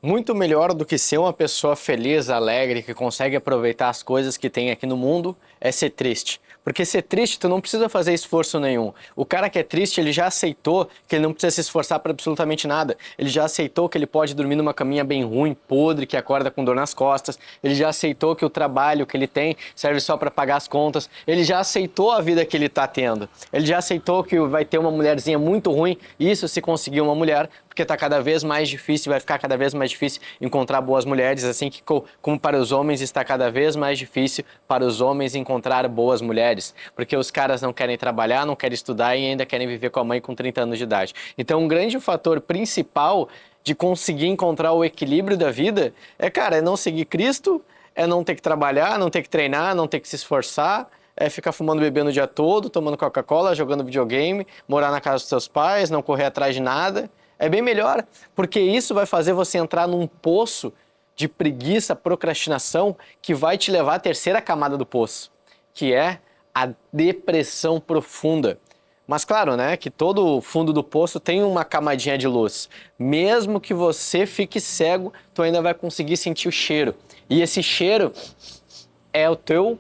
Muito melhor do que ser uma pessoa feliz, alegre, que consegue aproveitar as coisas que tem aqui no mundo, é ser triste. Porque ser triste, tu não precisa fazer esforço nenhum. O cara que é triste, ele já aceitou que ele não precisa se esforçar para absolutamente nada. Ele já aceitou que ele pode dormir numa caminha bem ruim, podre, que acorda com dor nas costas. Ele já aceitou que o trabalho que ele tem serve só para pagar as contas. Ele já aceitou a vida que ele está tendo. Ele já aceitou que vai ter uma mulherzinha muito ruim, isso se conseguir uma mulher, porque está cada vez mais difícil, vai ficar cada vez mais difícil encontrar boas mulheres, assim que como para os homens está cada vez mais difícil para os homens encontrar boas mulheres, porque os caras não querem trabalhar, não querem estudar e ainda querem viver com a mãe com 30 anos de idade. Então, um grande fator principal de conseguir encontrar o equilíbrio da vida é não seguir Cristo, é não ter que trabalhar, não ter que treinar, não ter que se esforçar, é ficar fumando, bebendo o dia todo, tomando Coca-Cola, jogando videogame, morar na casa dos seus pais, não correr atrás de nada. É bem melhor, porque isso vai fazer você entrar num poço de preguiça, procrastinação, que vai te levar à terceira camada do poço, que é a depressão profunda. Mas claro, né, que todo fundo do poço tem uma camadinha de luz. Mesmo que você fique cego, tu ainda vai conseguir sentir o cheiro. E esse cheiro é o teu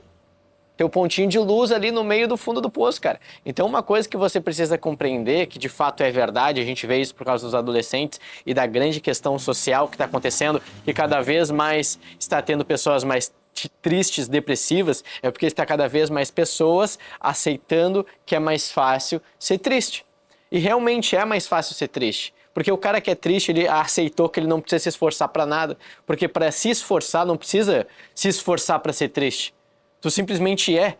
pontinho de luz ali no meio do fundo do poço, cara. Então, uma coisa que você precisa compreender, que de fato é verdade, a gente vê isso por causa dos adolescentes e da grande questão social que está acontecendo, que cada vez mais está tendo pessoas mais tristes, depressivas, é porque está cada vez mais pessoas aceitando que é mais fácil ser triste. E realmente é mais fácil ser triste. Porque o cara que é triste, ele aceitou que ele não precisa se esforçar para nada. Porque para se esforçar, não precisa se esforçar para ser triste. Tu simplesmente é.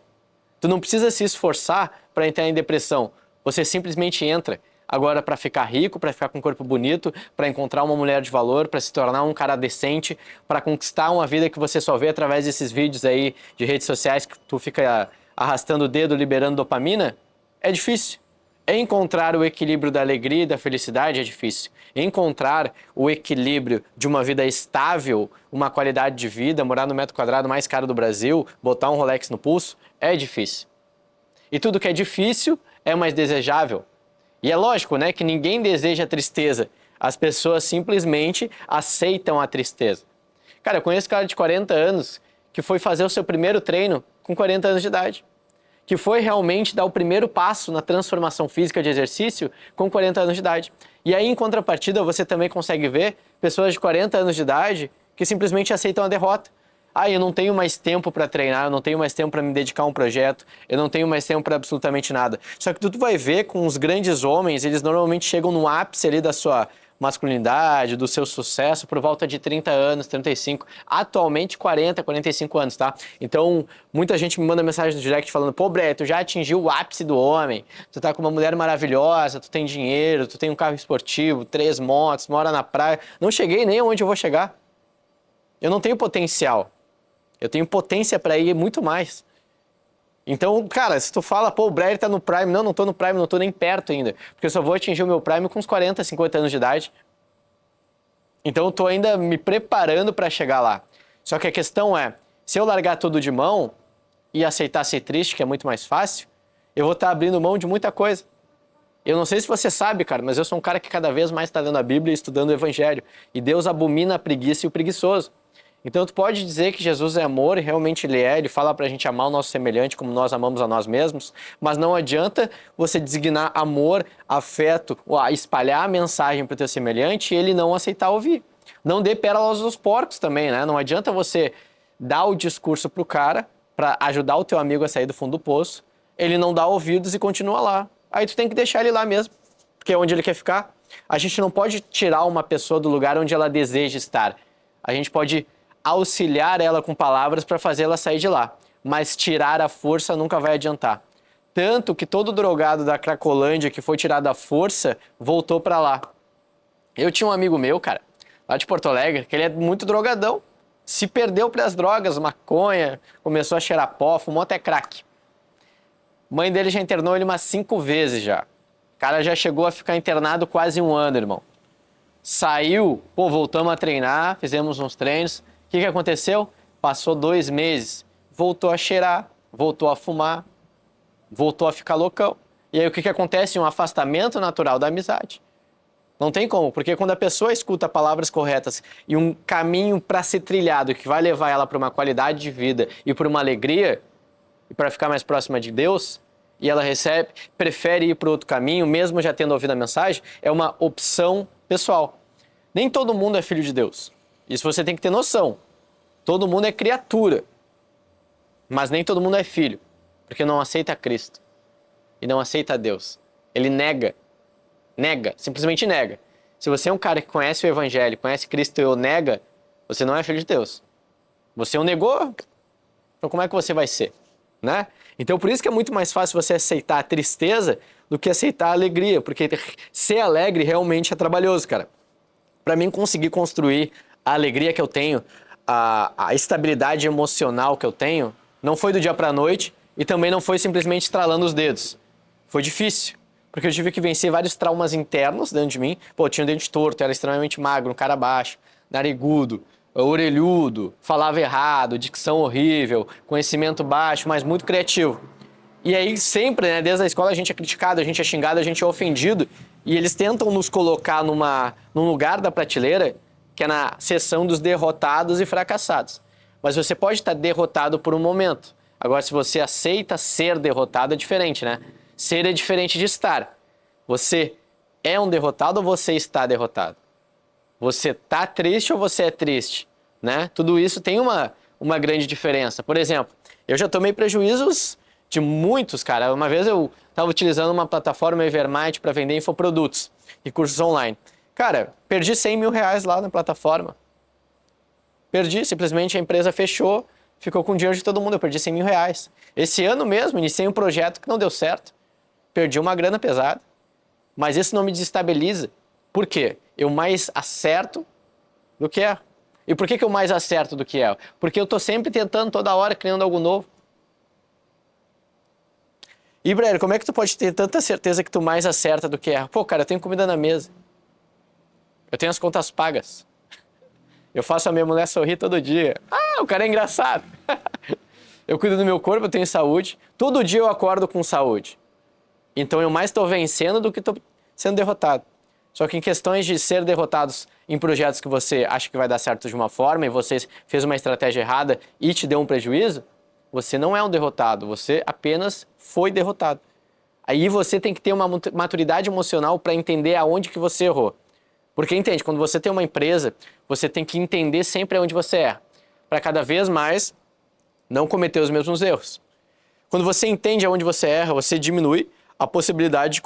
Tu não precisa se esforçar para entrar em depressão. Você simplesmente entra. Agora, para ficar rico, para ficar com um corpo bonito, para encontrar uma mulher de valor, para se tornar um cara decente, para conquistar uma vida que você só vê através desses vídeos aí de redes sociais que tu fica arrastando o dedo, liberando dopamina, é difícil. Encontrar o equilíbrio da alegria e da felicidade é difícil. Encontrar o equilíbrio de uma vida estável, uma qualidade de vida, morar no metro quadrado mais caro do Brasil, botar um Rolex no pulso, é difícil. E tudo que é difícil é mais desejável. E é lógico, né, que ninguém deseja tristeza. As pessoas simplesmente aceitam a tristeza. Cara, eu conheço um cara de 40 anos que foi fazer o seu primeiro treino com 40 anos de idade, que foi realmente dar o primeiro passo na transformação física de exercício com 40 anos de idade. E aí, em contrapartida, você também consegue ver pessoas de 40 anos de idade que simplesmente aceitam a derrota. Ah, eu não tenho mais tempo para treinar, eu não tenho mais tempo para me dedicar a um projeto, eu não tenho mais tempo para absolutamente nada. Só que tu vai ver com os grandes homens, eles normalmente chegam no ápice ali da sua masculinidade, do seu sucesso por volta de 30 anos, 35, atualmente 40, 45 anos, tá? Então, muita gente me manda mensagem no direct falando: pô, Bré, tu já atingiu o ápice do homem, tu tá com uma mulher maravilhosa, tu tem dinheiro, tu tem um carro esportivo, 3 motos, mora na praia. Não cheguei nem aonde eu vou chegar. Eu não tenho potencial. Eu tenho potência para ir muito mais. Então, cara, se tu fala, pô, o Blair tá no Prime, não tô no Prime, não tô nem perto ainda, porque eu só vou atingir o meu Prime com uns 40, 50 anos de idade. Então eu tô ainda me preparando para chegar lá. Só que a questão é, se eu largar tudo de mão e aceitar ser triste, que é muito mais fácil, eu vou estar abrindo mão de muita coisa. Eu não sei se você sabe, cara, mas eu sou um cara que cada vez mais está lendo a Bíblia e estudando o Evangelho. E Deus abomina a preguiça e o preguiçoso. Então tu pode dizer que Jesus é amor, e realmente ele é, ele fala pra gente amar o nosso semelhante como nós amamos a nós mesmos, mas não adianta você designar amor, afeto, ou espalhar a mensagem pro teu semelhante e ele não aceitar ouvir. Não dê pérolas aos porcos também, né? Não adianta você dar o discurso pro cara para ajudar o teu amigo a sair do fundo do poço, ele não dá ouvidos e continua lá. Aí tu tem que deixar ele lá mesmo, porque é onde ele quer ficar. A gente não pode tirar uma pessoa do lugar onde ela deseja estar. A gente pode auxiliar ela com palavras para fazer ela sair de lá, mas tirar a força nunca vai adiantar. Tanto que todo drogado da Cracolândia que foi tirado a força voltou para lá. Eu tinha um amigo meu, cara, lá de Porto Alegre, que ele é muito drogadão. Se perdeu para as drogas, maconha, começou a cheirar pó, fumou até crack. Mãe dele já internou ele umas 5 vezes já. O cara já chegou a ficar internado quase 1 ano, irmão. Saiu, pô, voltamos a treinar, fizemos uns treinos. O que aconteceu? Passou 2 meses, voltou a cheirar, voltou a fumar, voltou a ficar loucão. E aí o que acontece? Um afastamento natural da amizade. Não tem como, porque quando a pessoa escuta palavras corretas e um caminho para ser trilhado que vai levar ela para uma qualidade de vida e para uma alegria e para ficar mais próxima de Deus, e ela prefere ir para outro caminho, mesmo já tendo ouvido a mensagem, é uma opção pessoal. Nem todo mundo é filho de Deus. Isso você tem que ter noção. Todo mundo é criatura, mas nem todo mundo é filho, porque não aceita Cristo e não aceita Deus. Ele nega, simplesmente nega. Se você é um cara que conhece o Evangelho, conhece Cristo e o nega, você não é filho de Deus. Você o negou, então como é que você vai ser? Né? Então por isso que é muito mais fácil você aceitar a tristeza do que aceitar a alegria, porque ser alegre realmente é trabalhoso, cara. Para mim conseguir construir a alegria que eu tenho, a estabilidade emocional que eu tenho, não foi do dia para a noite e também não foi simplesmente estralando os dedos. Foi difícil, porque eu tive que vencer vários traumas internos dentro de mim. Pô, eu tinha um dente torto, era extremamente magro, um cara baixo, narigudo, orelhudo, falava errado, dicção horrível, conhecimento baixo, mas muito criativo. E aí sempre, né, desde a escola a gente é criticado, a gente é xingado, a gente é ofendido, e eles tentam nos colocar num lugar da prateleira que é na seção dos derrotados e fracassados. Mas você pode estar derrotado por um momento. Agora, se você aceita ser derrotado, é diferente, né? Ser é diferente de estar. Você é um derrotado ou você está derrotado? Você tá triste ou você é triste? Né? Tudo isso tem uma grande diferença. Por exemplo, eu já tomei prejuízos de muitos, cara. Uma vez eu estava utilizando uma plataforma Evermite para vender infoprodutos e cursos online. Cara, perdi 100 mil reais lá na plataforma. Perdi, simplesmente a empresa fechou, ficou com o dinheiro de todo mundo, eu perdi 100 mil reais. Esse ano mesmo, iniciei um projeto que não deu certo. Perdi uma grana pesada. Mas isso não me desestabiliza. Por quê? Eu mais acerto do que erro. E por que eu mais acerto do que erro? Porque eu tô sempre tentando, toda hora, criando algo novo. E, Breno, como é que tu pode ter tanta certeza que tu mais acerta do que erra? Pô, cara, eu tenho comida na mesa. Eu tenho as contas pagas. Eu faço a minha mulher sorrir todo dia. Ah, o cara é engraçado. Eu cuido do meu corpo, eu tenho saúde. Todo dia eu acordo com saúde. Então eu mais estou vencendo do que estou sendo derrotado. Só que em questões de ser derrotados em projetos que você acha que vai dar certo de uma forma e você fez uma estratégia errada e te deu um prejuízo, você não é um derrotado, você apenas foi derrotado. Aí você tem que ter uma maturidade emocional para entender aonde que você errou. Porque entende, quando você tem uma empresa, você tem que entender sempre onde você erra, para cada vez mais não cometer os mesmos erros. Quando você entende aonde você erra, você diminui a possibilidade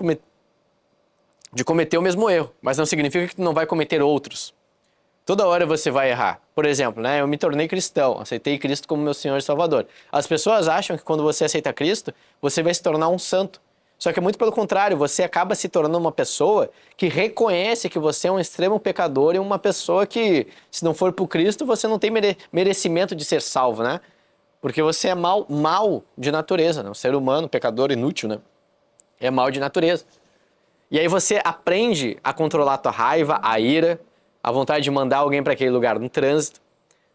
de cometer o mesmo erro, mas não significa que tu não vai cometer outros. Toda hora você vai errar. Por exemplo, né, eu me tornei cristão, aceitei Cristo como meu Senhor e Salvador. As pessoas acham que quando você aceita Cristo, você vai se tornar um santo. Só que é muito pelo contrário, você acaba se tornando uma pessoa que reconhece que você é um extremo pecador e uma pessoa que, se não for por Cristo, você não tem merecimento de ser salvo, né? Porque você é mal de natureza, né? Um ser humano, pecador inútil, né? É mal de natureza. E aí você aprende a controlar a tua raiva, a ira, a vontade de mandar alguém para aquele lugar no trânsito.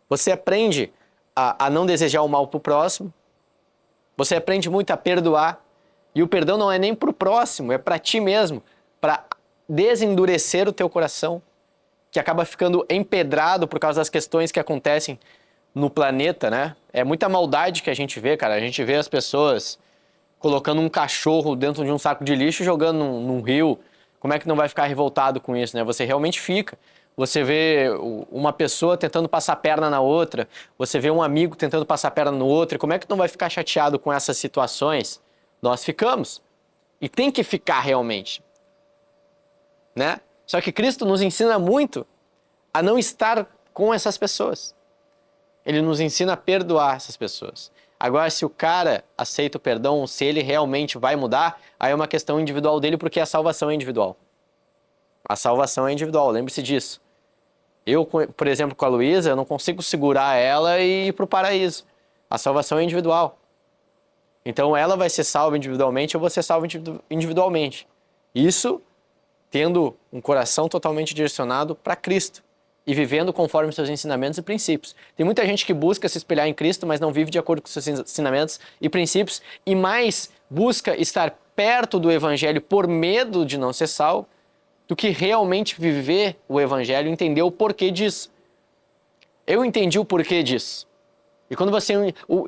Você aprende a não desejar o mal para o próximo. Você aprende muito a perdoar. E o perdão não é nem para o próximo, é para ti mesmo, para desendurecer o teu coração, que acaba ficando empedrado por causa das questões que acontecem no planeta, né? É muita maldade que a gente vê, cara. A gente vê as pessoas colocando um cachorro dentro de um saco de lixo e jogando num rio. Como é que não vai ficar revoltado com isso, né? Você realmente fica. Você vê uma pessoa tentando passar a perna na outra, você vê um amigo tentando passar a perna no outro, e como é que não vai ficar chateado com essas situações? Nós ficamos. E tem que ficar realmente. Né? Só que Cristo nos ensina muito a não estar com essas pessoas. Ele nos ensina a perdoar essas pessoas. Agora, se o cara aceita o perdão, se ele realmente vai mudar, aí é uma questão individual dele, porque a salvação é individual. A salvação é individual, lembre-se disso. Eu, por exemplo, com a Luísa, eu não consigo segurar ela e ir para o paraíso. A salvação é individual. Então ela vai ser salva individualmente, eu vou ser salvo individualmente. Isso tendo um coração totalmente direcionado para Cristo e vivendo conforme seus ensinamentos e princípios. Tem muita gente que busca se espelhar em Cristo, mas não vive de acordo com seus ensinamentos e princípios, e mais busca estar perto do Evangelho por medo de não ser salvo, do que realmente viver o evangelho e entender o porquê disso. Eu entendi o porquê disso. E quando você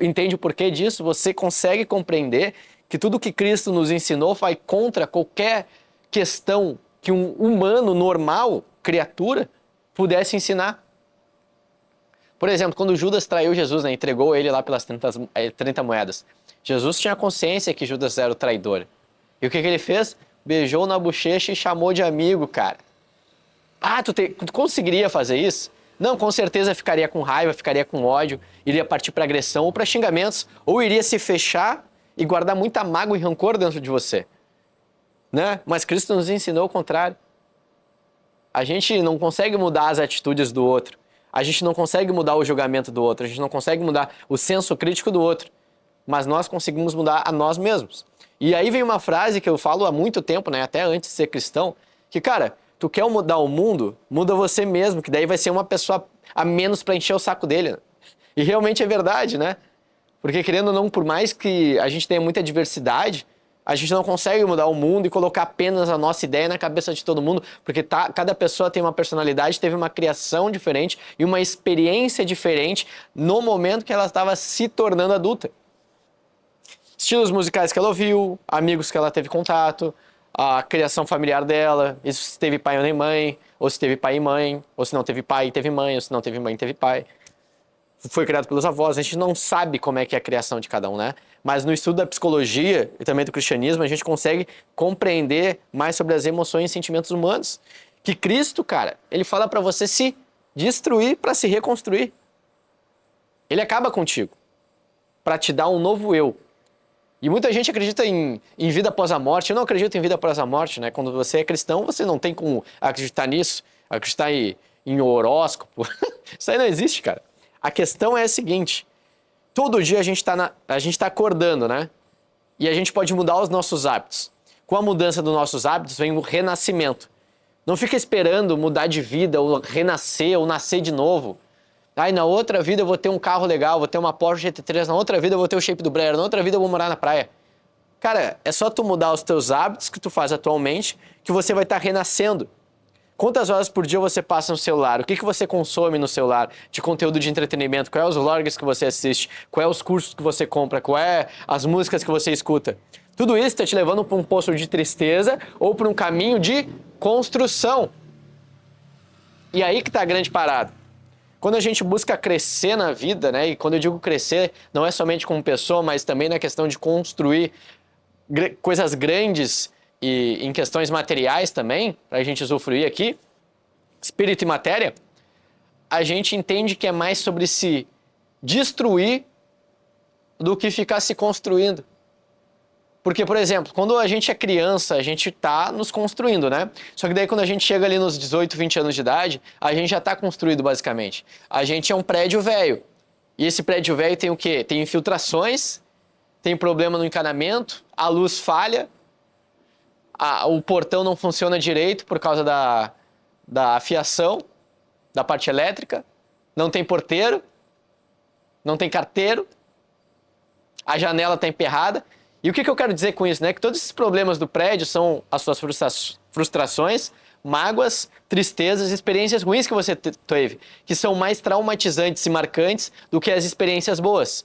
entende o porquê disso, você consegue compreender que tudo que Cristo nos ensinou vai contra qualquer questão que um humano normal, criatura, pudesse ensinar. Por exemplo, quando Judas traiu Jesus, né, entregou ele lá pelas 30 moedas. Jesus tinha consciência que Judas era o traidor. E o que ele fez? Beijou na bochecha e chamou de amigo, cara. Ah, tu conseguiria fazer isso? Não, com certeza ficaria com raiva, ficaria com ódio, iria partir para agressão ou para xingamentos, ou iria se fechar e guardar muita mágoa e rancor dentro de você. Né? Mas Cristo nos ensinou o contrário. A gente não consegue mudar as atitudes do outro. A gente não consegue mudar o julgamento do outro. A gente não consegue mudar o senso crítico do outro. Mas nós conseguimos mudar a nós mesmos. E aí vem uma frase que eu falo há muito tempo, né, até antes de ser cristão, que, cara, tu quer mudar o mundo, muda você mesmo, que daí vai ser uma pessoa a menos para encher o saco dele. Né? E realmente é verdade, né? Porque, querendo ou não, por mais que a gente tenha muita diversidade, a gente não consegue mudar o mundo e colocar apenas a nossa ideia na cabeça de todo mundo, porque cada pessoa tem uma personalidade, teve uma criação diferente e uma experiência diferente no momento que ela estava se tornando adulta. Estilos musicais que ela ouviu, amigos que ela teve contato, a criação familiar dela, se teve pai ou nem mãe, ou se teve pai e mãe, ou se não teve pai e teve mãe, ou se não teve mãe e teve pai. Foi criado pelos avós, a gente não sabe como é que é a criação de cada um, né? Mas no estudo da psicologia e também do cristianismo, a gente consegue compreender mais sobre as emoções e sentimentos humanos. Que Cristo, cara, ele fala para você se destruir para se reconstruir. Ele acaba contigo para te dar um novo eu. E muita gente acredita em vida após a morte. Eu não acredito em vida após a morte, né? Quando você é cristão, você não tem como acreditar nisso, acreditar em horóscopo. Isso aí não existe, cara. A questão é a seguinte: todo dia a gente tá acordando, né? E a gente pode mudar os nossos hábitos. Com a mudança dos nossos hábitos vem o renascimento. Não fica esperando mudar de vida, ou renascer, ou nascer de novo. Aí na outra vida eu vou ter um carro legal, vou ter uma Porsche GT3, na outra vida eu vou ter o shape do Blair, na outra vida eu vou morar na praia. Cara, é só tu mudar os teus hábitos que tu faz atualmente que você vai estar renascendo. Quantas horas por dia você passa no celular? O que você consome no celular de conteúdo de entretenimento? Quais os vlogs que você assiste? Quais os cursos que você compra? Quais as músicas que você escuta? Tudo isso está te levando para um poço de tristeza ou para um caminho de construção. E aí que está a grande parada. Quando a gente busca crescer na vida, né? E quando eu digo crescer, não é somente como pessoa, mas também na questão de construir coisas grandes e em questões materiais também, para a gente usufruir aqui, espírito e matéria, a gente entende que é mais sobre se destruir do que ficar se construindo. Porque, por exemplo, quando a gente é criança, a gente tá nos construindo, né? Só que daí quando a gente chega ali nos 18, 20 anos de idade, a gente já tá construído basicamente. A gente é um prédio velho. E esse prédio velho tem o quê? Tem infiltrações, tem problema no encanamento, a luz falha, o portão não funciona direito por causa da fiação, da parte elétrica, não tem porteiro, não tem carteiro, a janela tá emperrada. E o que eu quero dizer com isso, né? Que todos esses problemas do prédio são as suas frustrações, mágoas, tristezas, experiências ruins que você teve, que são mais traumatizantes e marcantes do que as experiências boas.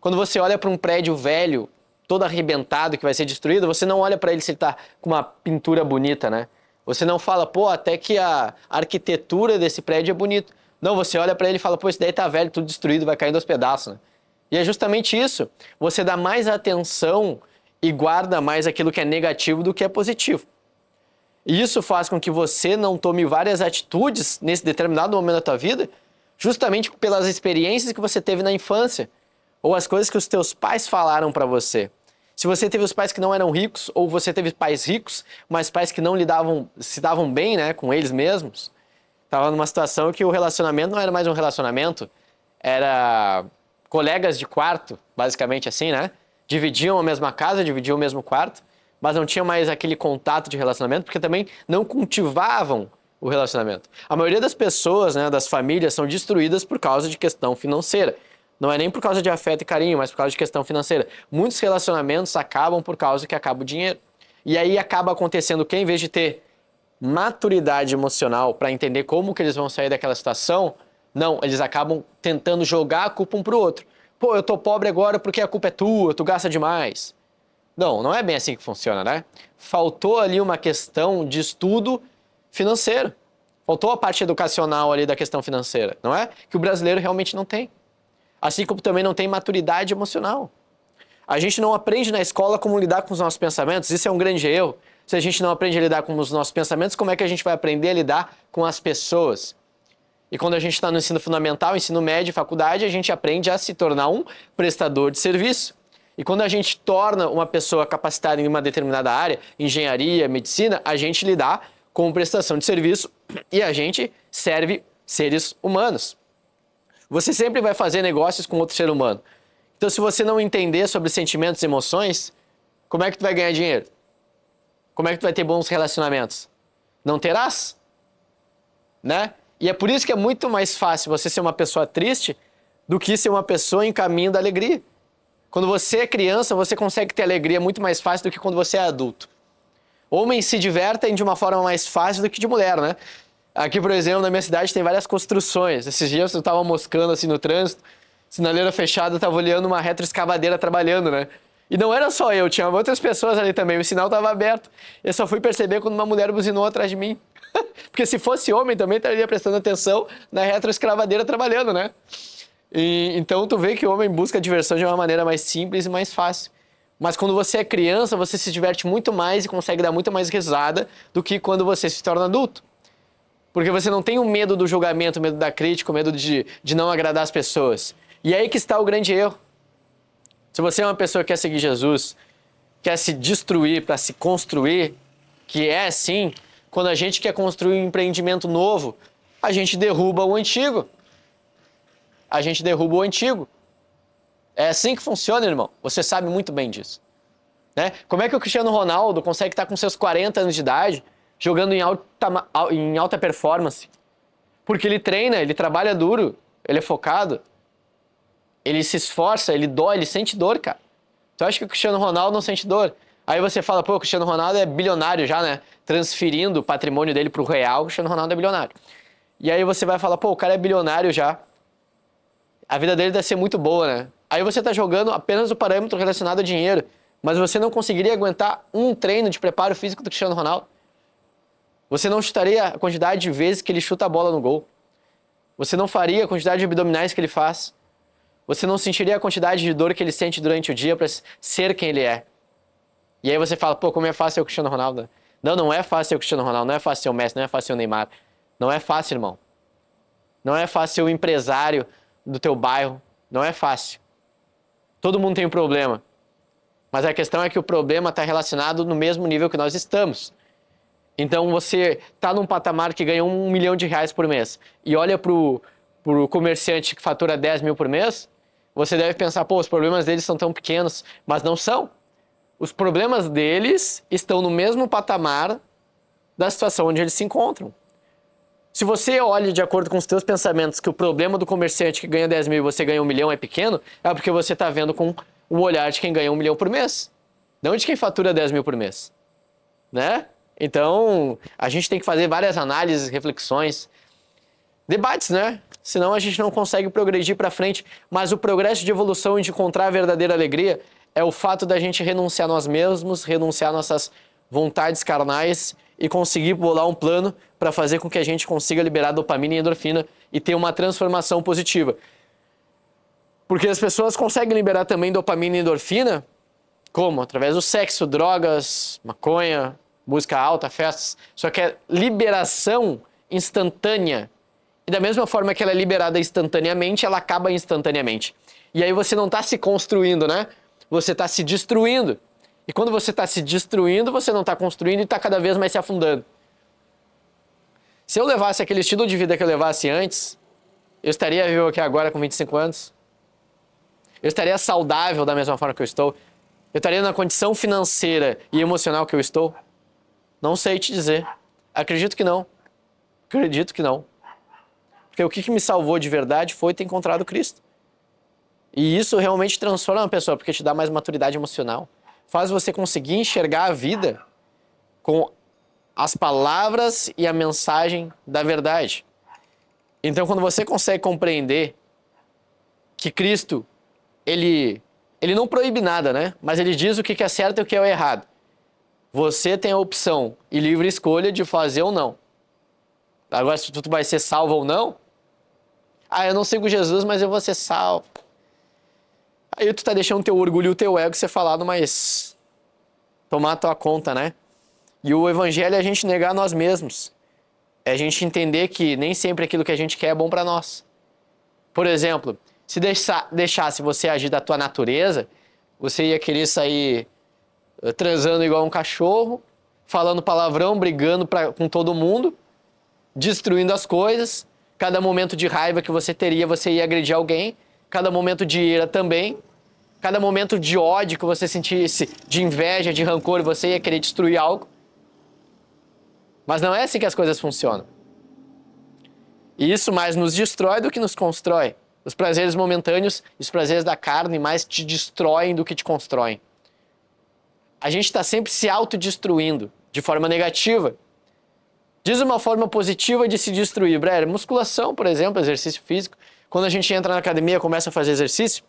Quando você olha para um prédio velho, todo arrebentado, que vai ser destruído, você não olha para ele se ele está com uma pintura bonita, né? Você não fala, pô, até que a arquitetura desse prédio é bonita. Não, você olha para ele e fala, pô, esse daí tá velho, tudo destruído, vai caindo aos pedaços, né? E é justamente isso. Você dá mais atenção e guarda mais aquilo que é negativo do que é positivo. E isso faz com que você não tome várias atitudes nesse determinado momento da tua vida, justamente pelas experiências que você teve na infância, ou as coisas que os teus pais falaram para você. Se você teve os pais que não eram ricos, ou você teve pais ricos, mas pais que não se davam bem, né, com eles mesmos, estava numa situação que o relacionamento não era mais um relacionamento, era colegas de quarto, basicamente assim, né? Dividiam a mesma casa, dividiam o mesmo quarto, mas não tinham mais aquele contato de relacionamento, porque também não cultivavam o relacionamento. A maioria das pessoas, né, das famílias, são destruídas por causa de questão financeira. Não é nem por causa de afeto e carinho, mas por causa de questão financeira. Muitos relacionamentos acabam por causa que acaba o dinheiro. E aí acaba acontecendo que, em vez de ter maturidade emocional para entender como que eles vão sair daquela situação, não, eles acabam tentando jogar a culpa um pro outro. Pô, eu tô pobre agora porque a culpa é tua, tu gasta demais. Não, não é bem assim que funciona, né? Faltou ali uma questão de estudo financeiro. Faltou a parte educacional ali da questão financeira, não é? Que o brasileiro realmente não tem. Assim como também não tem maturidade emocional. A gente não aprende na escola como lidar com os nossos pensamentos, isso é um grande erro. Se a gente não aprende a lidar com os nossos pensamentos, como é que a gente vai aprender a lidar com as pessoas? E quando a gente está no ensino fundamental, ensino médio, faculdade, a gente aprende a se tornar um prestador de serviço. E quando a gente torna uma pessoa capacitada em uma determinada área, engenharia, medicina, a gente lidar com prestação de serviço e a gente serve seres humanos. Você sempre vai fazer negócios com outro ser humano. Então, se você não entender sobre sentimentos e emoções, como é que tu vai ganhar dinheiro? Como é que tu vai ter bons relacionamentos? Não terás, né? E é por isso que é muito mais fácil você ser uma pessoa triste do que ser uma pessoa em caminho da alegria. Quando você é criança, você consegue ter alegria muito mais fácil do que quando você é adulto. Homens se divertem de uma forma mais fácil do que de mulher, né? Aqui, por exemplo, na minha cidade tem várias construções. Esses dias eu estava moscando assim no trânsito, sinaleira fechada, eu estava olhando uma retroescavadeira trabalhando, né? E não era só eu, tinha outras pessoas ali também, o sinal estava aberto. Eu só fui perceber quando uma mulher buzinou atrás de mim. Porque se fosse homem também estaria prestando atenção na retroescavadeira trabalhando, né? Então tu vê que o homem busca a diversão de uma maneira mais simples e mais fácil. Mas quando você é criança, você se diverte muito mais e consegue dar muito mais risada do que quando você se torna adulto. Porque você não tem o medo do julgamento, o medo da crítica, o medo de não agradar as pessoas. E aí que está o grande erro. Se você é uma pessoa que quer seguir Jesus, quer se destruir para se construir, que é assim, quando a gente quer construir um empreendimento novo, a gente derruba o antigo. A gente derruba o antigo. É assim que funciona, irmão. Você sabe muito bem disso. Né? Como é que o Cristiano Ronaldo consegue estar com seus 40 anos de idade jogando em alta performance? Porque ele treina, ele trabalha duro, ele é focado, ele se esforça, ele dói, ele sente dor, cara. Tu acha que o Cristiano Ronaldo não sente dor? Aí você fala, pô, o Cristiano Ronaldo é bilionário já, né? Transferindo o patrimônio dele pro real, o Cristiano Ronaldo é bilionário. E aí você vai falar, pô, o cara é bilionário já. A vida dele deve ser muito boa, né? Aí você tá jogando apenas o parâmetro relacionado a dinheiro, mas você não conseguiria aguentar um treino de preparo físico do Cristiano Ronaldo. Você não chutaria a quantidade de vezes que ele chuta a bola no gol. Você não faria a quantidade de abdominais que ele faz. Você não sentiria a quantidade de dor que ele sente durante o dia para ser quem ele é. E aí você fala, pô, como é fácil ser o Cristiano Ronaldo? Não, não é fácil ser o Cristiano Ronaldo, não é fácil ser o Messi, não é fácil ser o Neymar. Não é fácil, irmão. Não é fácil ser o empresário do teu bairro. Não é fácil. Todo mundo tem um problema. Mas a questão é que o problema está relacionado no mesmo nível que nós estamos. Então você está num patamar que ganha R$1 milhão por mês e olha pro comerciante que fatura 10 mil por mês, você deve pensar, pô, os problemas deles são tão pequenos, mas não são. Os problemas deles estão no mesmo patamar da situação onde eles se encontram. Se você olha de acordo com os teus pensamentos que o problema do comerciante que ganha 10 mil e você ganha 1 milhão é pequeno, é porque você está vendo com o olhar de quem ganha 1 milhão por mês, não de quem fatura 10 mil por mês, né? Então, a gente tem que fazer várias análises, reflexões, debates, né? Senão a gente não consegue progredir para frente. Mas o progresso de evolução e de encontrar a verdadeira alegria é o fato da gente renunciar a nós mesmos, renunciar a nossas vontades carnais e conseguir bolar um plano para fazer com que a gente consiga liberar dopamina e endorfina e ter uma transformação positiva. Porque as pessoas conseguem liberar também dopamina e endorfina como? Através do sexo, drogas, maconha, música alta, festas. Só que é liberação instantânea. E da mesma forma que ela é liberada instantaneamente, ela acaba instantaneamente. E aí você não está se construindo, né? Você está se destruindo. E quando você está se destruindo, você não está construindo e está cada vez mais se afundando. Se eu levasse aquele estilo de vida que eu levasse antes, eu estaria vivo aqui agora com 25 anos? Eu estaria saudável da mesma forma que eu estou? Eu estaria na condição financeira e emocional que eu estou? Não sei te dizer. Acredito que não. Acredito que não. Porque o que me salvou de verdade foi ter encontrado Cristo. E isso realmente transforma uma pessoa, porque te dá mais maturidade emocional. Faz você conseguir enxergar a vida com as palavras e a mensagem da verdade. Então, quando você consegue compreender que Cristo, ele não proíbe nada, né? Mas ele diz o que é certo e o que é errado. Você tem a opção e livre escolha de fazer ou não. Agora, se tu vai ser salvo ou não, eu não sigo Jesus, mas eu vou ser salvo. Aí tu tá deixando o teu orgulho e o teu ego ser falado, mas tomar a tua conta, né? E o evangelho é a gente negar nós mesmos. É a gente entender que nem sempre aquilo que a gente quer é bom para nós. Por exemplo, se deixasse você agir da tua natureza, você ia querer sair transando igual um cachorro, falando palavrão, brigando com todo mundo, destruindo as coisas. Cada momento de raiva que você teria, você ia agredir alguém. Cada momento de ira também. Cada momento de ódio que você sentisse, de inveja, de rancor, você ia querer destruir algo. Mas não é assim que as coisas funcionam. E isso mais nos destrói do que nos constrói. Os prazeres momentâneos e os prazeres da carne mais te destroem do que te constroem. A gente está sempre se autodestruindo de forma negativa. Diz uma forma positiva de se destruir, Breyer. Musculação, por exemplo, exercício físico. Quando a gente entra na academia, começa a fazer exercício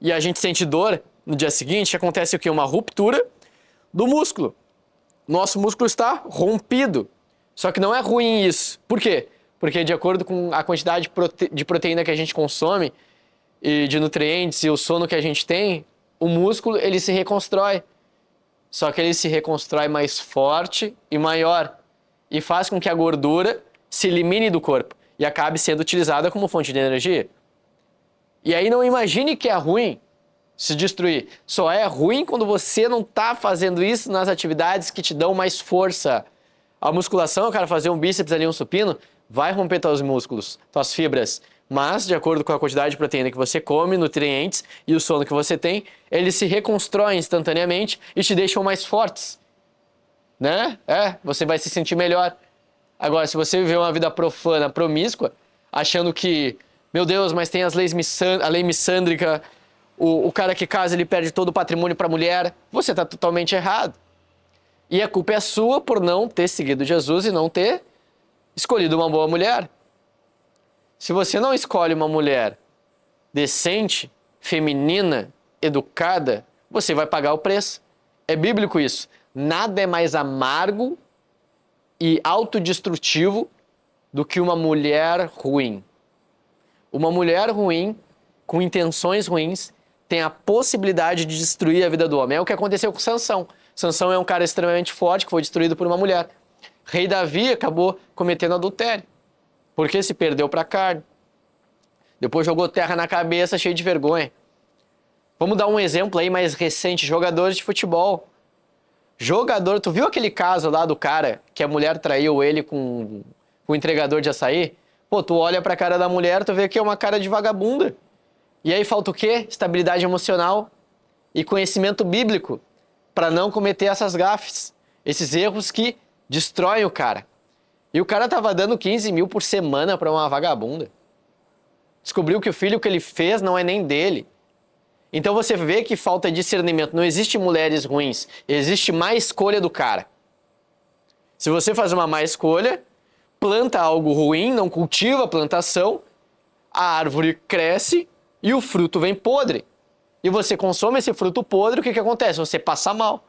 e a gente sente dor no dia seguinte, acontece o quê? Uma ruptura do músculo. Nosso músculo está rompido. Só que não é ruim isso. Por quê? Porque de acordo com a quantidade de proteína que a gente consome e de nutrientes e o sono que a gente tem, o músculo ele se reconstrói. Só que ele se reconstrói mais forte e maior e faz com que a gordura se elimine do corpo e acabe sendo utilizada como fonte de energia. E aí não imagine que é ruim se destruir. Só é ruim quando você não está fazendo isso nas atividades que te dão mais força. A musculação, eu quero fazer um bíceps ali, um supino, vai romper teus músculos, tuas fibras. Mas, de acordo com a quantidade de proteína que você come, nutrientes e o sono que você tem, eles se reconstroem instantaneamente e te deixam mais fortes. Né? Você vai se sentir melhor. Agora, se você viver uma vida profana, promíscua, achando que, meu Deus, mas tem a lei missândrica, o cara que casa, ele perde todo o patrimônio para a mulher, você está totalmente errado. E a culpa é sua por não ter seguido Jesus e não ter escolhido uma boa mulher. Se você não escolhe uma mulher decente, feminina, educada, você vai pagar o preço. É bíblico isso. Nada é mais amargo e autodestrutivo do que uma mulher ruim. Uma mulher ruim, com intenções ruins, tem a possibilidade de destruir a vida do homem. É o que aconteceu com Sansão. Sansão é um cara extremamente forte que foi destruído por uma mulher. Rei Davi acabou cometendo adultério, porque se perdeu para a carne. Depois jogou terra na cabeça, cheio de vergonha. Vamos dar um exemplo aí mais recente, jogadores de futebol. Tu viu aquele caso lá do cara que a mulher traiu ele com o entregador de açaí? Pô, tu olha pra cara da mulher, tu vê que é uma cara de vagabunda. E aí falta o quê? Estabilidade emocional e conhecimento bíblico para não cometer essas gafes, esses erros que destroem o cara. E o cara tava dando 15 mil por semana para uma vagabunda. Descobriu que o filho que ele fez não é nem dele. Então você vê que falta discernimento. Não existe mulheres ruins, existe má escolha do cara. Se você faz uma má escolha, planta algo ruim, não cultiva a plantação, a árvore cresce e o fruto vem podre. E você consome esse fruto podre, o que acontece? Você passa mal.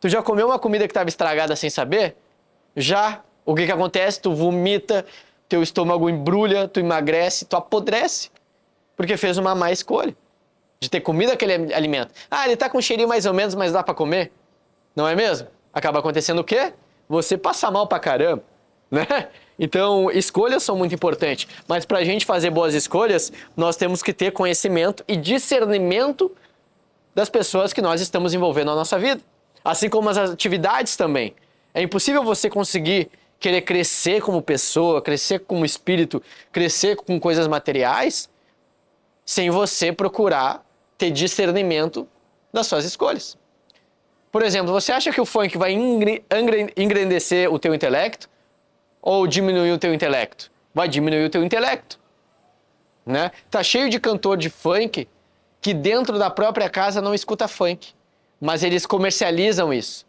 Tu já comeu uma comida que estava estragada sem saber? Já. O que acontece? Tu vomita, teu estômago embrulha, tu emagrece, tu apodrece. Porque fez uma má escolha de ter comido aquele alimento. Ele tá com um cheirinho mais ou menos, mas dá pra comer? Não é mesmo? Acaba acontecendo o quê? Você passa mal pra caramba, né? Então, escolhas são muito importantes. Mas pra gente fazer boas escolhas, nós temos que ter conhecimento e discernimento das pessoas que nós estamos envolvendo na nossa vida. Assim como as atividades também. É impossível você conseguir querer crescer como pessoa, crescer como espírito, crescer com coisas materiais, sem você procurar ter discernimento das suas escolhas. Por exemplo, você acha que o funk vai engrandecer o teu intelecto ou diminuir o teu intelecto? Vai diminuir o teu intelecto, né? Tá cheio de cantor de funk que dentro da própria casa não escuta funk, mas eles comercializam isso.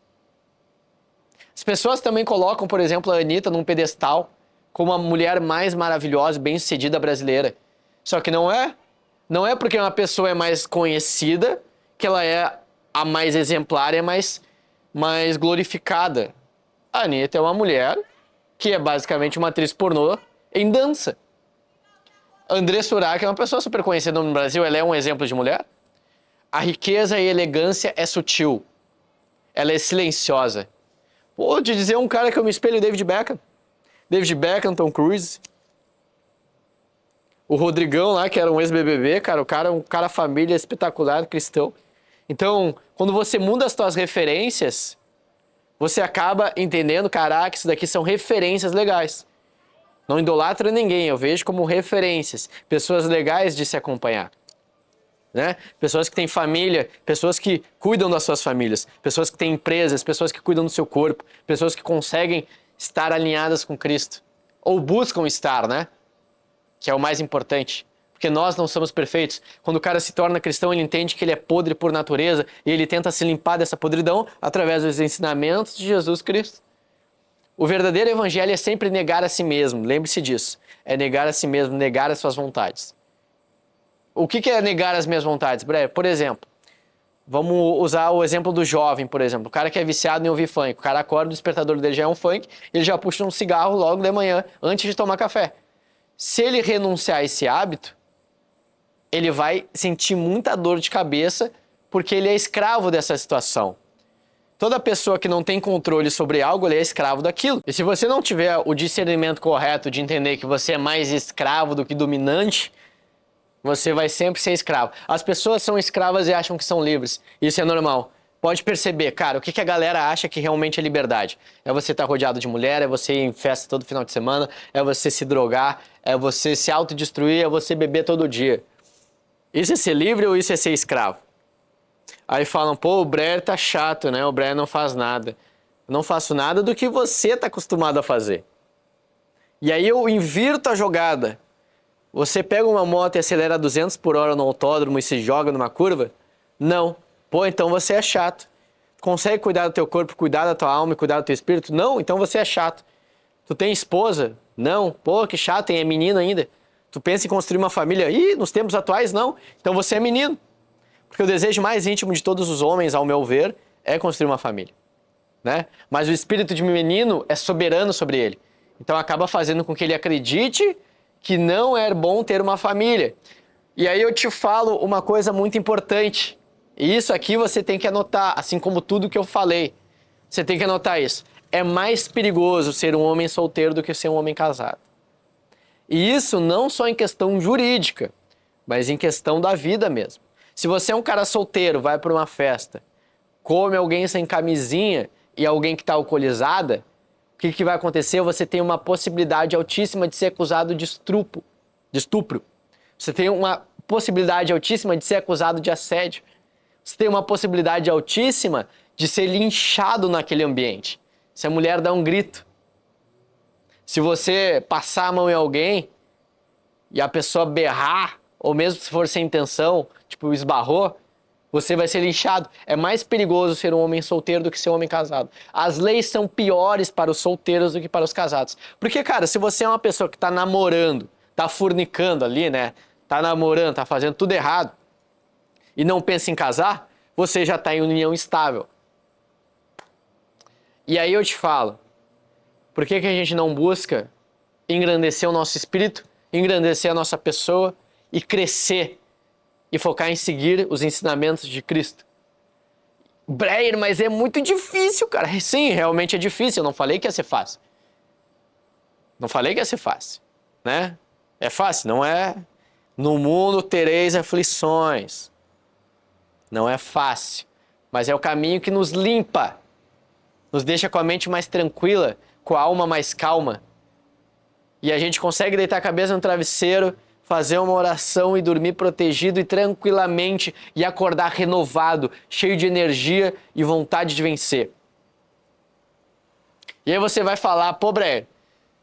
As pessoas também colocam, por exemplo, a Anitta num pedestal como a mulher mais maravilhosa e bem-sucedida brasileira. Só que não é. Não é porque uma pessoa é mais conhecida que ela é a mais exemplar e mais glorificada. A Anitta é uma mulher que é basicamente uma atriz pornô em dança. André Surak é uma pessoa super conhecida no Brasil, ela é um exemplo de mulher. A riqueza e elegância é sutil. Ela é silenciosa. Vou te dizer um cara que eu me espelho, David Beckham. David Beckham, Tom Cruise. O Rodrigão lá, que era um ex-BBB, cara, o cara é um cara família espetacular, cristão. Então, quando você muda as suas referências, você acaba entendendo, caraca, isso daqui são referências legais. Não idolatra ninguém, eu vejo como referências, pessoas legais de se acompanhar. Né? Pessoas que têm família, pessoas que cuidam das suas famílias, pessoas que têm empresas, pessoas que cuidam do seu corpo, pessoas que conseguem estar alinhadas com Cristo. Ou buscam estar, né? Que é o mais importante. Porque nós não somos perfeitos. Quando o cara se torna cristão, ele entende que ele é podre por natureza e ele tenta se limpar dessa podridão através dos ensinamentos de Jesus Cristo. O verdadeiro evangelho é sempre negar a si mesmo, lembre-se disso. É negar a si mesmo, negar as suas vontades. O que é negar as minhas vontades? Por exemplo, vamos usar o exemplo do jovem, por exemplo. O cara que é viciado em ouvir funk. O cara acorda, o despertador dele já é um funk, ele já puxa um cigarro logo de manhã, antes de tomar café. Se ele renunciar a esse hábito, ele vai sentir muita dor de cabeça, porque ele é escravo dessa situação. Toda pessoa que não tem controle sobre algo, ele é escravo daquilo. E se você não tiver o discernimento correto de entender que você é mais escravo do que dominante, você vai sempre ser escravo. As pessoas são escravas e acham que são livres. Isso é normal. Pode perceber, cara, o que a galera acha que realmente é liberdade? É você estar rodeado de mulher, é você ir em festa todo final de semana, é você se drogar, é você se autodestruir, é você beber todo dia. Isso é ser livre ou isso é ser escravo? Aí falam, pô, o Breyer tá chato, né? O Breyer não faz nada. Eu não faço nada do que você tá acostumado a fazer. E aí eu invirto a jogada. Você pega uma moto e acelera 200 por hora no autódromo e se joga numa curva? Não. Pô, então você é chato. Consegue cuidar do teu corpo, cuidar da tua alma e cuidar do teu espírito? Não, então você é chato. Tu tem esposa? Não. Pô, que chato, é menino ainda. Tu pensa em construir uma família? Ih, nos tempos atuais não. Então você é menino. Porque o desejo mais íntimo de todos os homens, ao meu ver, é construir uma família. Né? Mas o espírito de menino é soberano sobre ele. Então acaba fazendo com que ele acredite que não é bom ter uma família. E aí eu te falo uma coisa muito importante. E isso aqui você tem que anotar, assim como tudo que eu falei. Você tem que anotar isso. É mais perigoso ser um homem solteiro do que ser um homem casado. E isso não só em questão jurídica, mas em questão da vida mesmo. Se você é um cara solteiro, vai para uma festa, come alguém sem camisinha e alguém que está alcoolizada, o que vai acontecer? Você tem uma possibilidade altíssima de ser acusado de estupro. Você tem uma possibilidade altíssima de ser acusado de assédio. Você tem uma possibilidade altíssima de ser linchado naquele ambiente. Se a mulher dá um grito. Se você passar a mão em alguém e a pessoa berrar, ou mesmo se for sem intenção, tipo esbarrou, você vai ser linchado. É mais perigoso ser um homem solteiro do que ser um homem casado. As leis são piores para os solteiros do que para os casados. Porque, cara, se você é uma pessoa que tá namorando, tá fornicando ali, né? Tá namorando, tá fazendo tudo errado e não pensa em casar, você já tá em união estável. E aí eu te falo, por que a gente não busca engrandecer o nosso espírito, engrandecer a nossa pessoa e crescer e focar em seguir os ensinamentos de Cristo? Breyer, mas é muito difícil, cara. Sim, realmente é difícil. Eu não falei que ia ser fácil. Não falei que ia ser fácil, né? É fácil, não é? No mundo tereis aflições. Não é fácil, mas é o caminho que nos limpa, nos deixa com a mente mais tranquila, com a alma mais calma. E a gente consegue deitar a cabeça no travesseiro, fazer uma oração e dormir protegido e tranquilamente e acordar renovado, cheio de energia e vontade de vencer. E aí você vai falar, pô, Breyer,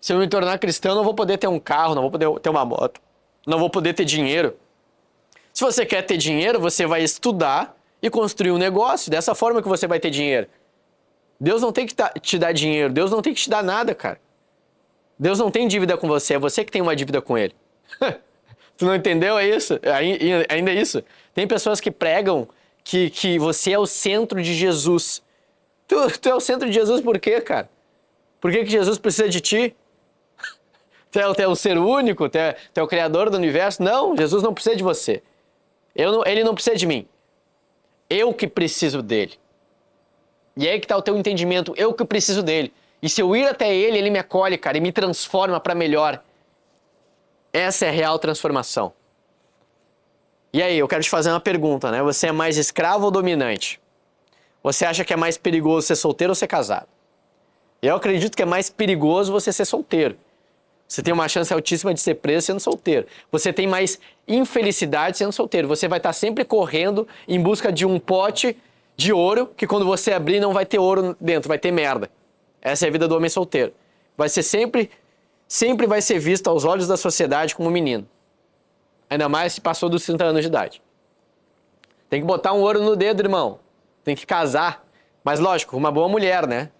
se eu me tornar cristão, eu não vou poder ter um carro, não vou poder ter uma moto, não vou poder ter dinheiro. Se você quer ter dinheiro, você vai estudar e construir um negócio. Dessa forma que você vai ter dinheiro. Deus não tem que te dar dinheiro, Deus não tem que te dar nada, cara. Deus não tem dívida com você, é você que tem uma dívida com Ele. Tu não entendeu? É isso? Ainda é isso. Tem pessoas que pregam que você é o centro de Jesus. Tu é o centro de Jesus por quê, cara? Por que Jesus precisa de ti? Tu é o ser único? Tu é o criador do universo? Não, Jesus não precisa de você. Ele não precisa de mim. Eu que preciso dele. E é aí que está o teu entendimento. Eu que preciso dele. E se eu ir até ele, ele me acolhe, cara, e me transforma para melhor. Essa é a real transformação. E aí, eu quero te fazer uma pergunta, né? Você é mais escravo ou dominante? Você acha que é mais perigoso ser solteiro ou ser casado? Eu acredito que é mais perigoso você ser solteiro. Você tem uma chance altíssima de ser preso sendo solteiro. Você tem mais infelicidade sendo solteiro. Você vai estar sempre correndo em busca de um pote de ouro, que quando você abrir não vai ter ouro dentro, vai ter merda. Essa é a vida do homem solteiro. Vai ser sempre vai ser visto aos olhos da sociedade como um menino. Ainda mais se passou dos 30 anos de idade. Tem que botar um ouro no dedo, irmão. Tem que casar. Mas lógico, uma boa mulher, né?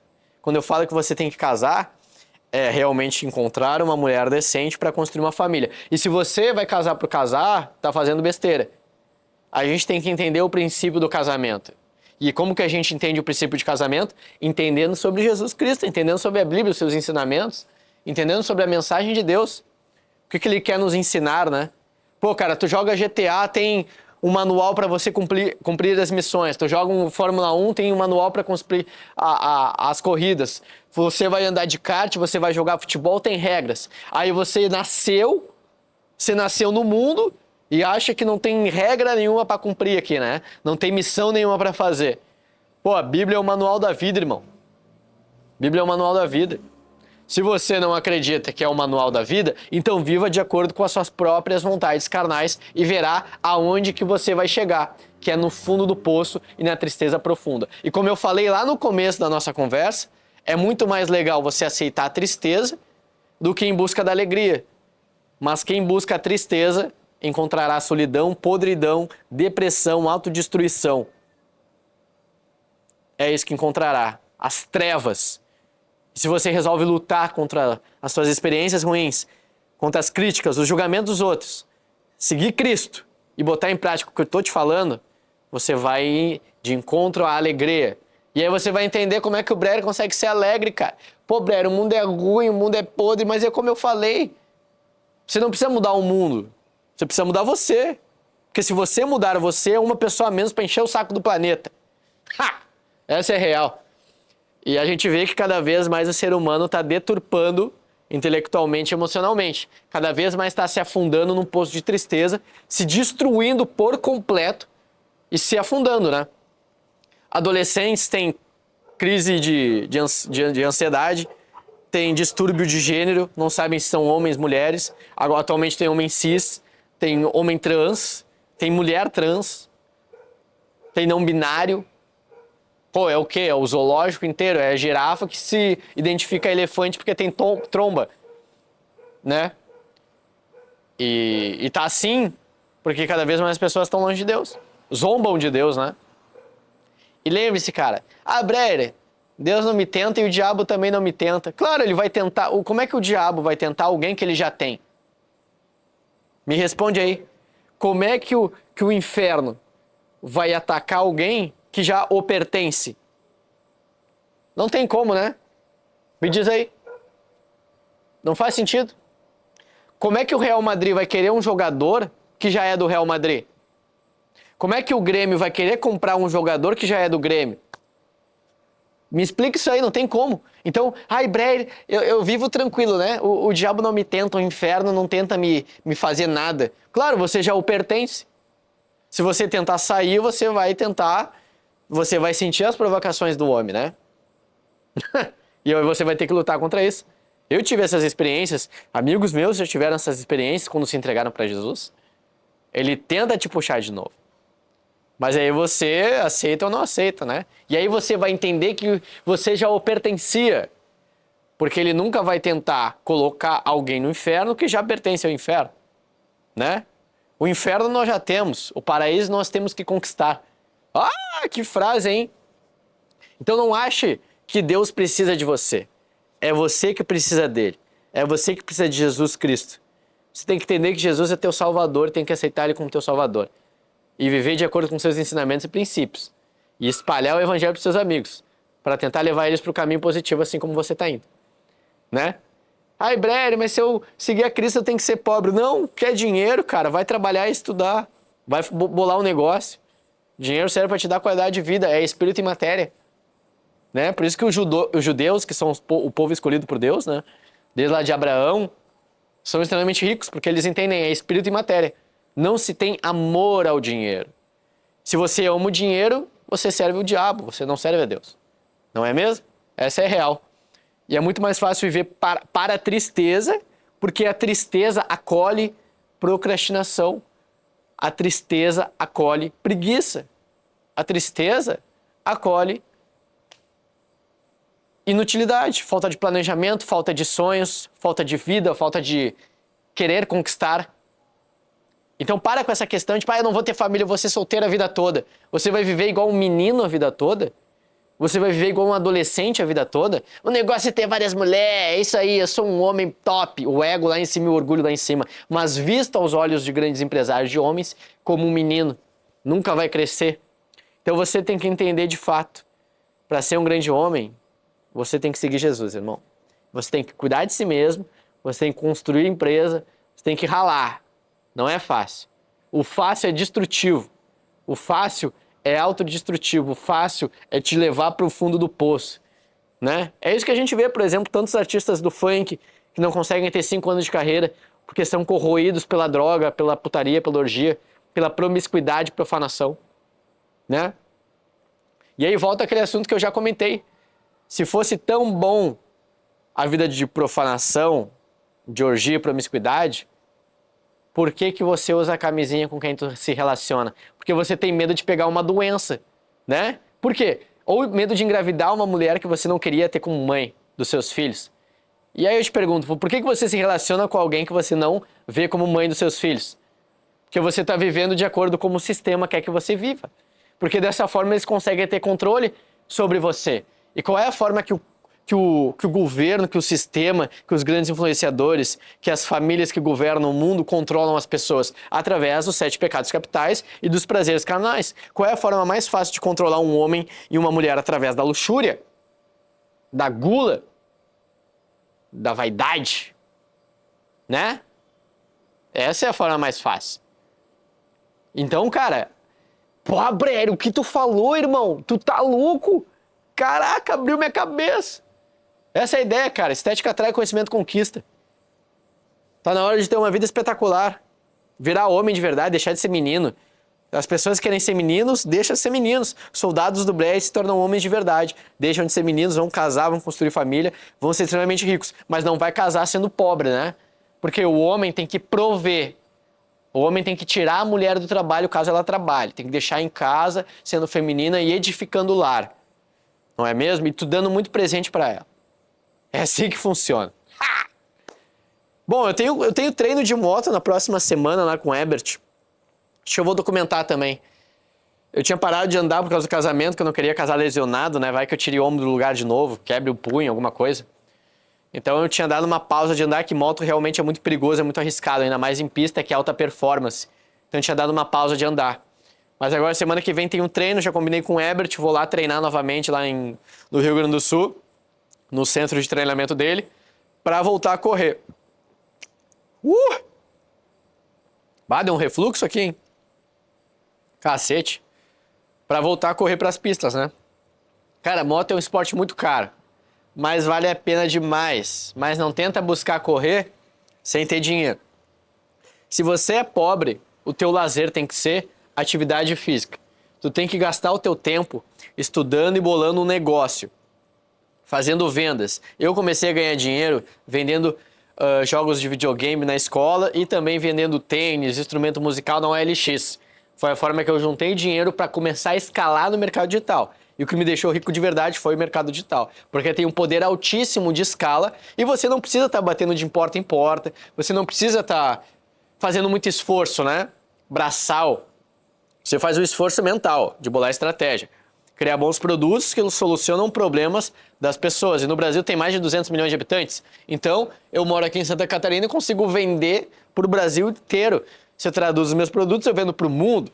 Quando eu falo que você tem que casar, é realmente encontrar uma mulher decente para construir uma família. E se você vai casar por casar, tá fazendo besteira. A gente tem que entender o princípio do casamento. E como que a gente entende o princípio de casamento? Entendendo sobre Jesus Cristo, entendendo sobre a Bíblia, os seus ensinamentos, entendendo sobre a mensagem de Deus. O que ele quer nos ensinar, né? Pô, cara, tu joga GTA, tem um manual para você cumprir as missões. Tu joga um Fórmula 1, tem um manual para cumprir as corridas. Você vai andar de kart, você vai jogar futebol, tem regras. Aí você nasceu no mundo e acha que não tem regra nenhuma para cumprir aqui, né? Não tem missão nenhuma para fazer. Pô, a Bíblia é o manual da vida, irmão. A Bíblia é o manual da vida. Se você não acredita que é o manual da vida, então viva de acordo com as suas próprias vontades carnais e verá aonde que você vai chegar, que é no fundo do poço e na tristeza profunda. E como eu falei lá no começo da nossa conversa, é muito mais legal você aceitar a tristeza do que em busca da alegria. Mas quem busca a tristeza encontrará solidão, podridão, depressão, autodestruição. É isso que encontrará. As trevas. Se você resolve lutar contra as suas experiências ruins, contra as críticas, os julgamentos dos outros, seguir Cristo e botar em prática o que eu estou te falando, você vai de encontro à alegria. E aí você vai entender como é que o Breyer consegue ser alegre, cara. Pô, Breyer, o mundo é ruim, o mundo é podre, mas é como eu falei. Você não precisa mudar o mundo, você precisa mudar você. Porque se você mudar você, é uma pessoa a menos para encher o saco do planeta. Ha! Essa é real. E a gente vê que cada vez mais o ser humano está deturpando intelectualmente e emocionalmente. Cada vez mais está se afundando num poço de tristeza, se destruindo por completo e se afundando, né? Adolescentes têm crise de ansiedade, têm distúrbio de gênero, não sabem se são homens, mulheres. Agora, atualmente tem homem cis, tem homem trans, tem mulher trans, tem não binário. Pô, é o quê? É o zoológico inteiro, é a girafa que se identifica a elefante porque tem tromba, né? E tá assim porque cada vez mais pessoas estão longe de Deus, zombam de Deus, né? E lembre-se, cara, Breyer, Deus não me tenta e o diabo também não me tenta. Claro, ele vai tentar, como é que o diabo vai tentar alguém que ele já tem? Me responde aí, como é que o inferno vai atacar alguém que já o pertence? Não tem como, né? Me diz aí. Não faz sentido. Como é que o Real Madrid vai querer um jogador que já é do Real Madrid? Como é que o Grêmio vai querer comprar um jogador que já é do Grêmio? Me explica isso aí, não tem como. Então, Breyer, eu vivo tranquilo, né? O diabo não me tenta, o inferno não tenta me fazer nada. Claro, você já o pertence. Se você tentar sair, você vai sentir as provocações do homem, né? E você vai ter que lutar contra isso. Eu tive essas experiências, amigos meus já tiveram essas experiências quando se entregaram para Jesus. Ele tenta te puxar de novo. Mas aí você aceita ou não aceita, né? E aí você vai entender que você já o pertencia. Porque ele nunca vai tentar colocar alguém no inferno que já pertence ao inferno, né? O inferno nós já temos, o paraíso nós temos que conquistar. Ah, que frase, hein? Então não ache que Deus precisa de você. É você que precisa dele. É você que precisa de Jesus Cristo. Você tem que entender que Jesus é teu Salvador, tem que aceitar ele como teu Salvador. E viver de acordo com seus ensinamentos e princípios. E espalhar o evangelho para os seus amigos, para tentar levar eles para o caminho positivo, assim como você está indo. Né? Ai, Brery, mas se eu seguir a Cristo eu tenho que ser pobre. Não, quer dinheiro, cara, vai trabalhar e estudar. Vai bolar um negócio. Dinheiro serve para te dar qualidade de vida, é espírito e matéria. Né? Por isso que os judeus, que são o povo escolhido por Deus, né? Desde lá de Abraão, são extremamente ricos, porque eles entendem, é espírito e matéria. Não se tem amor ao dinheiro. Se você ama o dinheiro, você serve o diabo, você não serve a Deus. Não é mesmo? Essa é real. E é muito mais fácil viver para a tristeza, porque a tristeza acolhe procrastinação. A tristeza acolhe preguiça. A tristeza acolhe inutilidade, falta de planejamento, falta de sonhos, falta de vida, falta de querer conquistar. Então para com essa questão de, eu não vou ter família, eu vou ser solteiro a vida toda. Você vai viver igual um menino a vida toda? Você vai viver igual um adolescente a vida toda? O negócio é ter várias mulheres, é isso aí, eu sou um homem top, o ego lá em cima e o orgulho lá em cima. Mas visto aos olhos de grandes empresários de homens, como um menino, nunca vai crescer. Então você tem que entender de fato, para ser um grande homem, você tem que seguir Jesus, irmão. Você tem que cuidar de si mesmo, você tem que construir empresa, você tem que ralar. Não é fácil. O fácil é destrutivo. O fácil é autodestrutivo. O fácil é te levar para o fundo do poço. Né? É isso que a gente vê, por exemplo, tantos artistas do funk que não conseguem ter 5 anos de carreira porque são corroídos pela droga, pela putaria, pela orgia, pela promiscuidade e profanação. Né? E aí volta aquele assunto que eu já comentei. Se fosse tão bom a vida de profanação, de orgia e promiscuidade, por que que você usa a camisinha com quem tu se relaciona? Porque você tem medo de pegar uma doença, né? Por quê? Ou medo de engravidar uma mulher que você não queria ter como mãe dos seus filhos. E aí eu te pergunto, por que que você se relaciona com alguém que você não vê como mãe dos seus filhos? Porque você está vivendo de acordo com o sistema quer que você viva. Porque dessa forma eles conseguem ter controle sobre você. E qual é a forma que o governo, que o sistema, que os grandes influenciadores, que as famílias que governam o mundo controlam as pessoas? Através dos 7 pecados capitais e dos prazeres carnais. Qual é a forma mais fácil de controlar um homem e uma mulher? Através da luxúria, da gula, da vaidade, né? Essa é a forma mais fácil. Então, cara, Brery, o que tu falou, irmão? Tu tá louco? Caraca, abriu minha cabeça. Essa é a ideia, cara. Estética atrai, conhecimento conquista. Tá na hora de ter uma vida espetacular. Virar homem de verdade, deixar de ser menino. As pessoas que querem ser meninos, deixam de ser meninos. Soldados do Brery se tornam homens de verdade. Deixam de ser meninos, vão casar, vão construir família, vão ser extremamente ricos. Mas não vai casar sendo pobre, né? Porque o homem tem que prover. O homem tem que tirar a mulher do trabalho caso ela trabalhe. Tem que deixar em casa, sendo feminina e edificando o lar. Não é mesmo? E tu dando muito presente pra ela. É assim que funciona. Bom, eu tenho treino de moto na próxima semana lá com o Ebert. Acho que eu vou documentar também. Eu tinha parado de andar por causa do casamento, que eu não queria casar lesionado, né? Vai que eu tire o ombro do lugar de novo, quebre o punho, alguma coisa. Então eu tinha dado uma pausa de andar, que moto realmente é muito perigoso, é muito arriscado, ainda mais em pista, que é alta performance. Então eu tinha dado uma pausa de andar. Mas agora, semana que vem, tem um treino, já combinei com o Ebert, vou lá treinar novamente lá no Rio Grande do Sul, no centro de treinamento dele, para voltar a correr. Deu um refluxo aqui, hein? Cacete. Para voltar a correr pras pistas, né? Cara, moto é um esporte muito caro, mas vale a pena demais. Mas não tenta buscar correr sem ter dinheiro. Se você é pobre, o teu lazer tem que ser atividade física. Tu tem que gastar o teu tempo estudando e bolando um negócio, fazendo vendas. Eu comecei a ganhar dinheiro vendendo jogos de videogame na escola e também vendendo tênis, instrumento musical na OLX. Foi a forma que eu juntei dinheiro para começar a escalar no mercado digital. E o que me deixou rico de verdade foi o mercado digital. Porque tem um poder altíssimo de escala e você não precisa estar batendo de porta em porta, você não precisa estar fazendo muito esforço, né? Braçal. Você faz o esforço mental de bolar estratégia. criar bons produtos que solucionam problemas das pessoas. E no Brasil tem mais de 200 milhões de habitantes. Então, eu moro aqui em Santa Catarina e consigo vender para o Brasil inteiro. Se eu traduzo os meus produtos, eu vendo para o mundo,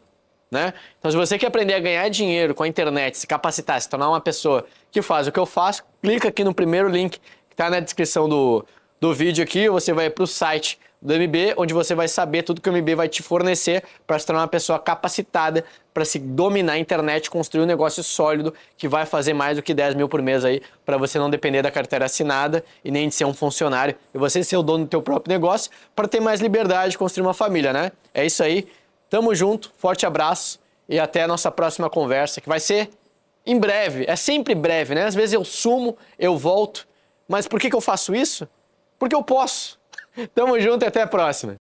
né? Então, se você quer aprender a ganhar dinheiro com a internet, se capacitar, se tornar uma pessoa que faz o que eu faço, clica aqui no primeiro link que está na descrição do vídeo aqui, você vai para o site do MB, onde você vai saber tudo que o MB vai te fornecer para se tornar uma pessoa capacitada para se dominar a internet, construir um negócio sólido que vai fazer mais do que 10 mil por mês aí, para você não depender da carteira assinada e nem de ser um funcionário, e você ser o dono do teu próprio negócio para ter mais liberdade de construir uma família, né? É isso aí, tamo junto, forte abraço e até a nossa próxima conversa, que vai ser em breve, é sempre breve, né? Às vezes eu sumo, eu volto, mas por que eu faço isso? Porque eu posso. Tamo junto e até a próxima.